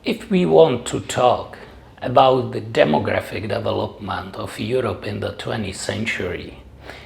If we want to talk about the demographic development of Europe in the 20th century,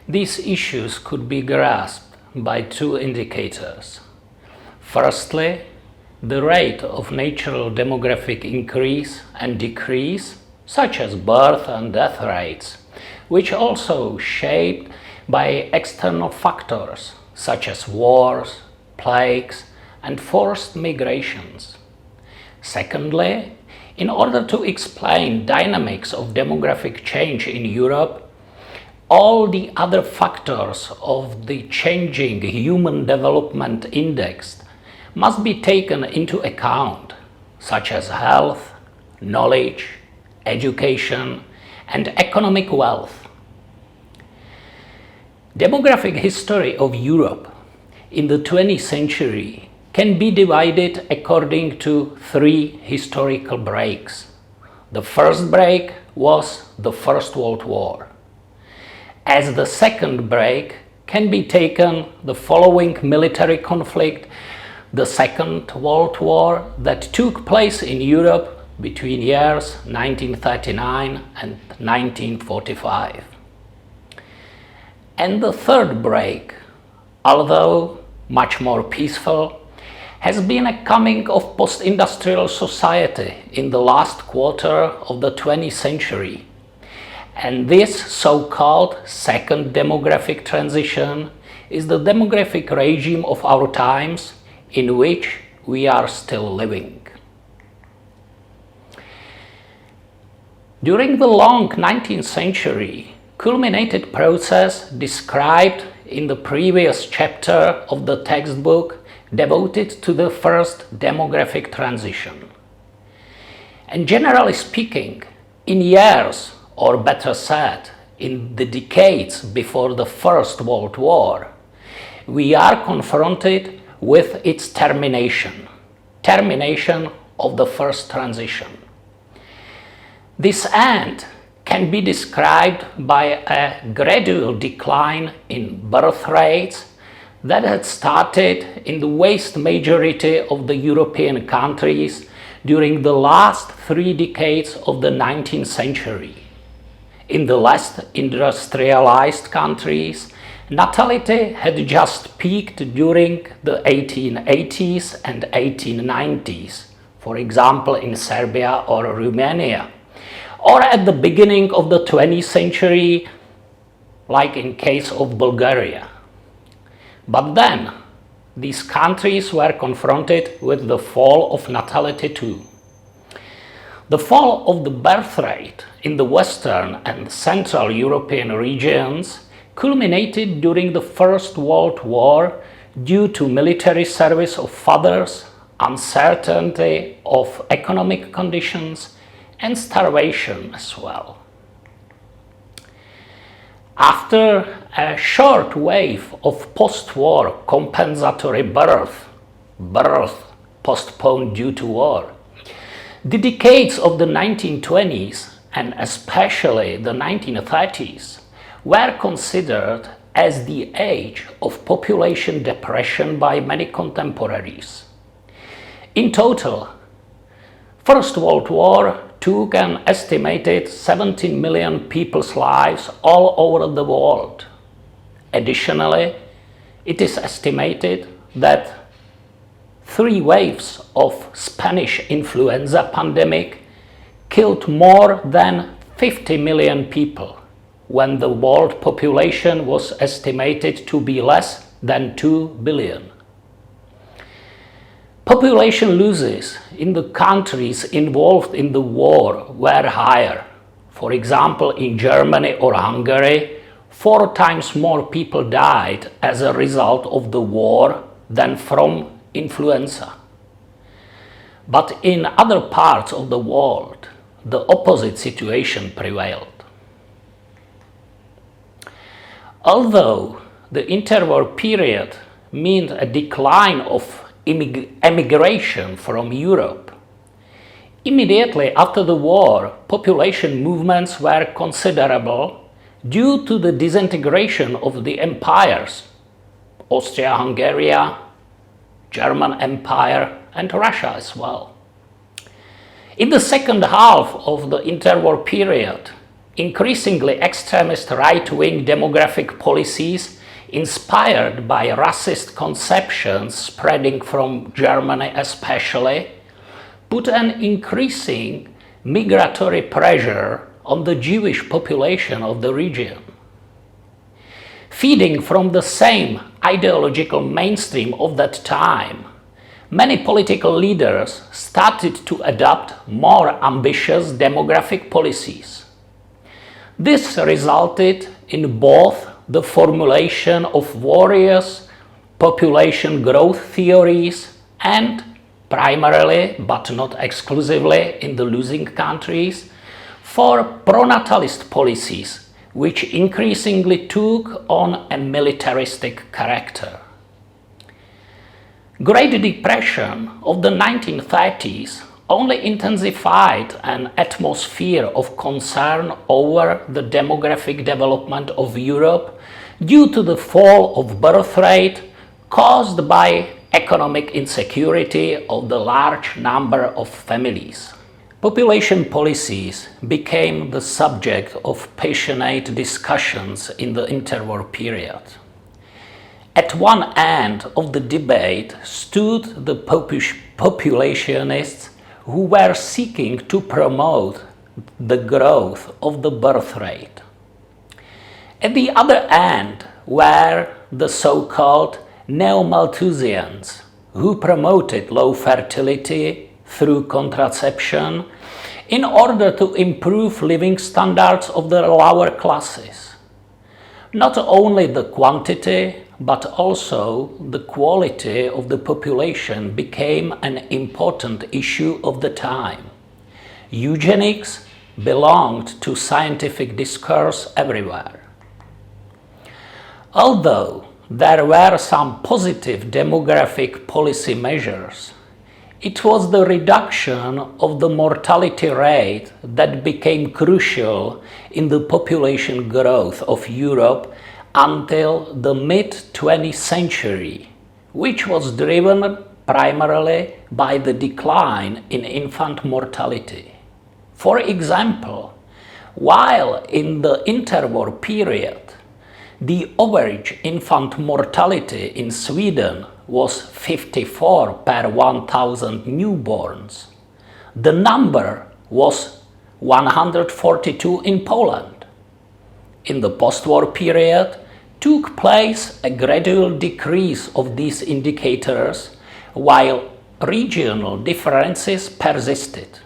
these issues could be grasped by two indicators. Firstly, the rate of natural demographic increase and decrease, such as birth and death rates, which also shaped by external factors such as wars, plagues, and forced migrations. Secondly, in order to explain dynamics of demographic change in Europe, all the other factors of the changing human development index must be taken into account, such as health, knowledge, education, and economic wealth. Demographic history of Europe in the 20th century can be divided according to three historical breaks. The first break was the First World War. As the second break can be taken the following military conflict, the Second World War that took place in Europe between years 1939 and 1945. And the third break, although much more peaceful, has been a coming of post-industrial society in the last quarter of the 20th century. And this so-called second demographic transition is the demographic regime of our times in which we are still living. During the long 19th century, culminated process described in the previous chapter of the textbook devoted to the first demographic transition. And generally speaking, in years, or better said, in the decades before the First World War, we are confronted with its termination of the first transition. This end can be described by a gradual decline in birth rates that had started in the vast majority of the European countries during the last 3 decades of the 19th century. In the less industrialized countries, natality had just peaked during the 1880s and 1890s, for example in Serbia or Romania, or at the beginning of the 20th century, like in case of Bulgaria. But then, these countries were confronted with the fall of natality too. The fall of the birth rate in the Western and Central European regions culminated during the First World War due to military service of fathers, uncertainty of economic conditions, and starvation as well. After a short wave of post-war compensatory birth postponed due to war, the decades of the 1920s and especially the 1930s were considered as the age of population depression by many contemporaries. In total, First World War took an estimated 17 million people's lives all over the world. Additionally, it is estimated that 3 waves of Spanish influenza pandemic killed more than 50 million people, when the world population was estimated to be less than 2 billion. Population losses in the countries involved in the war were higher. For example, in Germany or Hungary, 4 times more people died as a result of the war than from influenza. But in other parts of the world, the opposite situation prevailed. Although the interwar period meant a decline of emigration from Europe, immediately after the war, population movements were considerable due to the disintegration of the empires, Austria-Hungary, German Empire, and Russia as well. In the second half of the interwar period, increasingly extremist right-wing demographic policies inspired by racist conceptions spreading from Germany especially, put an increasing migratory pressure on the Jewish population of the region. Feeding from the same ideological mainstream of that time, many political leaders started to adopt more ambitious demographic policies. This resulted in both the formulation of various population growth theories and, primarily but not exclusively in the losing countries, for pronatalist policies which increasingly took on a militaristic character. Great Depression of the 1930s only intensified an atmosphere of concern over the demographic development of Europe due to the fall of birth rate caused by economic insecurity of the large number of families. Population policies became the subject of passionate discussions in the interwar period. At one end of the debate stood the populationists who were seeking to promote the growth of the birth rate. At the other end were the so-called neo-Malthusians, who promoted low fertility through contraception in order to improve living standards of the lower classes. Not only the quantity, but also the quality of the population became an important issue of the time. Eugenics belonged to scientific discourse everywhere. Although there were some positive demographic policy measures, it was the reduction of the mortality rate that became crucial in the population growth of Europe until the mid-20th century, which was driven primarily by the decline in infant mortality. For example, while in the interwar period, the average infant mortality in Sweden was 54 per 1,000 newborns, the number was 142 in Poland. In the post-war period, took place a gradual decrease of these indicators, while regional differences persisted.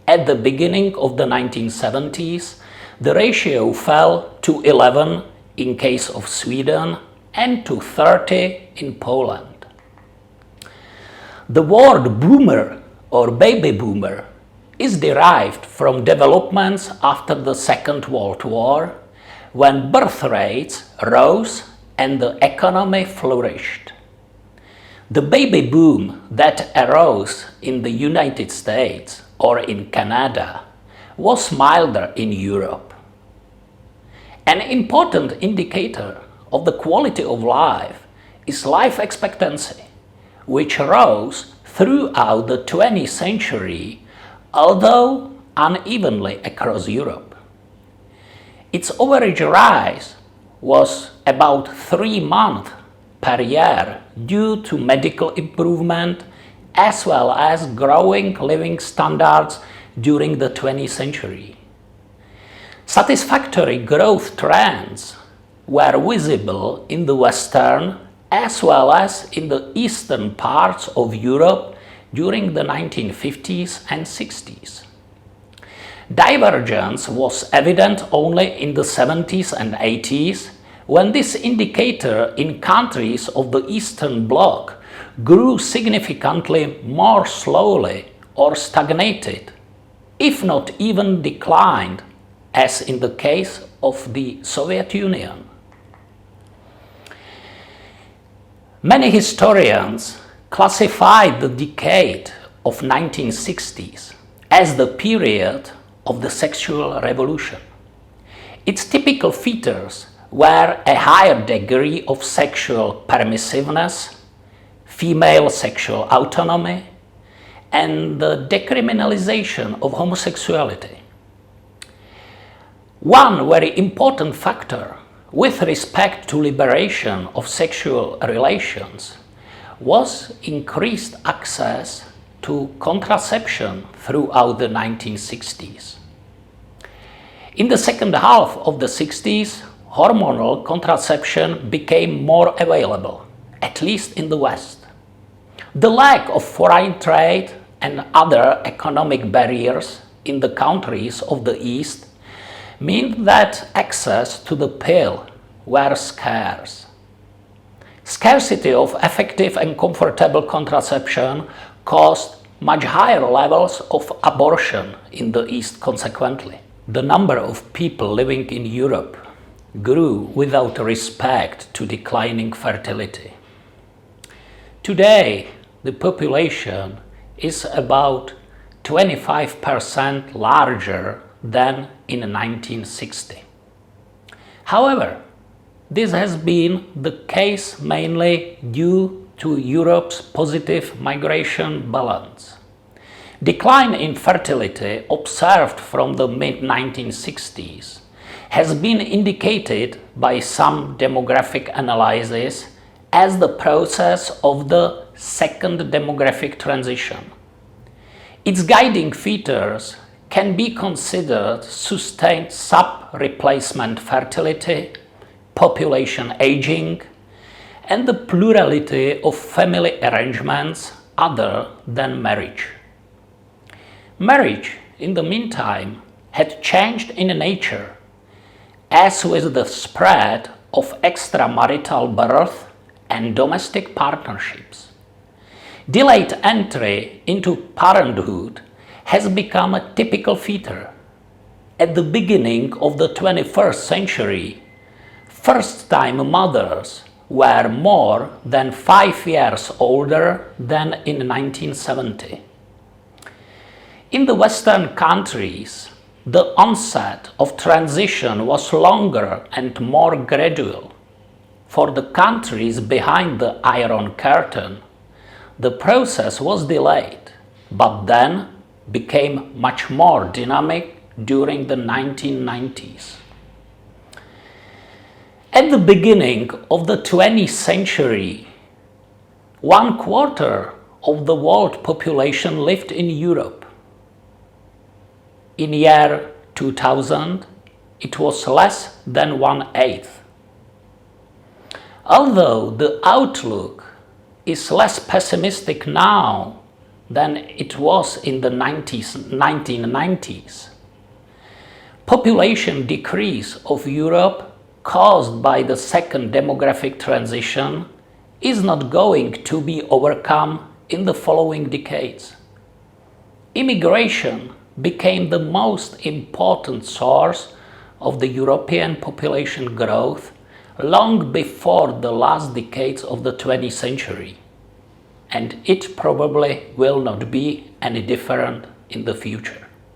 At the beginning of the 1970s, the ratio fell to 11 in case of Sweden and to 30 in Poland. The word boomer or baby boomer is derived from developments after the Second World War, when birth rates rose and the economy flourished. The baby boom that arose in the United States or in Canada was milder in Europe. An important indicator of the quality of life is life expectancy, which rose throughout the 20th century, although unevenly across Europe. Its average rise was about 3 months per year due to medical improvement as well as growing living standards during the 20th century. Satisfactory growth trends were visible in the western as well as in the eastern parts of Europe during the 1950s and 60s. Divergence was evident only in the 70s and 80s, when this indicator in countries of the Eastern Bloc grew significantly more slowly or stagnated, if not even declined, as in the case of the Soviet Union. Many historians classified the decade of 1960s as the period of the sexual revolution. Its typical features were a higher degree of sexual permissiveness, female sexual autonomy, and the decriminalization of homosexuality. One very important factor with respect to liberation of sexual relations was increased access to contraception throughout the 1960s. In the second half of the 60s, hormonal contraception became more available, at least in the West. The lack of foreign trade and other economic barriers in the countries of the East meant that access to the pill were scarce. Scarcity of effective and comfortable contraception caused much higher levels of abortion in the East consequently. The number of people living in Europe grew without respect to declining fertility. Today, the population is about 25% larger than in 1960. However, this has been the case mainly due to Europe's positive migration balance. Decline in fertility observed from the mid-1960s has been indicated by some demographic analyses as the process of the second demographic transition. Its guiding features can be considered sustained sub-replacement fertility, population aging, and the plurality of family arrangements other than marriage. Marriage, in the meantime, had changed in nature, as with the spread of extramarital birth and domestic partnerships. Delayed entry into parenthood has become a typical feature. At the beginning of the 21st century, first-time mothers were more than 5 years older than in 1970. In the Western countries, the onset of transition was longer and more gradual. For the countries behind the Iron Curtain, the process was delayed, but then became much more dynamic during the 1990s. At the beginning of the 20th century, 1/4 of the world population lived in Europe. In year 2000, it was less than 1/8. Although the outlook is less pessimistic now than it was in the 1990s, population decrease of Europe caused by the second demographic transition is not going to be overcome in the following decades. Immigration became the most important source of the European population growth long before the last decades of the 20th century, and it probably will not be any different in the future.